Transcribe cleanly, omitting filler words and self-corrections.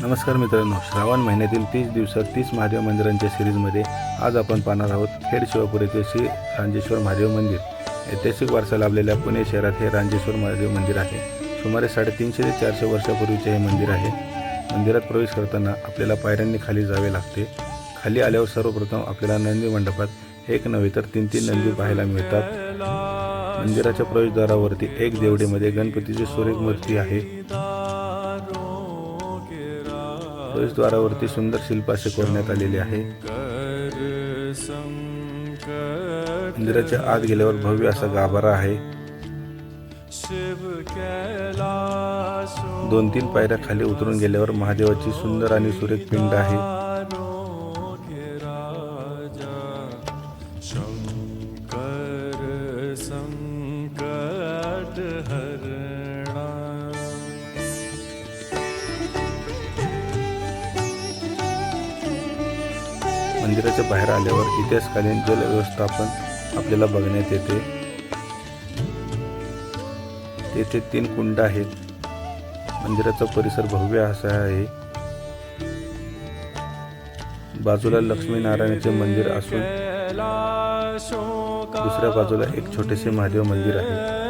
नमस्कार मित्रांनो, श्रावण महिन्यातील 30 दिवसात 30 महादेव मंदिरांच्या सिरीजमध्ये आज आपण पाहणार आहोत खेड शिवापूर येथे श्री रांजेश्वर महादेव मंदिर। ऐतिहासिक वारसा लाभलेल्या पुणे शहरात हे रांजेश्वर महादेव मंदिर आहे। सुमारे 350 ते 400 वर्षापूर्वीचे हे मंदिर आहे। मंदिरात प्रवेश करताना आपल्याला पायऱ्यांनी खाली जावे लागते। खाली आल्यावर सर्वप्रथम आपल्याला नंदी मंडपात एक नव्हे तर 3 नंदी पाहायला मिळतात। मंदिराच्या प्रवेशद्वारावरती एक देवडीमध्ये गणपतीची सुरेख मूर्ती आहे। प्रवेशद्वारावरती सुंदर शिल्प असे कोरण्यात आलेले आहे। मंदिराच्या आत गेल्यावर भव्य असा गाभारा आहे। 2-3 पायऱ्या खाली उतरून गेल्यावर महादेवाची सुंदर आणि सुरेख पिंड आहे। मंदिराच्या बाहेर आल्यावर इतिहासकालीन जल व्यवस्थापन आपल्याला बघण्यात येते। तेथे 3 कुंड आहेत। मंदिराचा परिसर भव्य असा आहे। बाजूला लक्ष्मीनारायणाचे मंदिर असून दुसऱ्या बाजूला एक छोटेसे महादेव मंदिर आहे।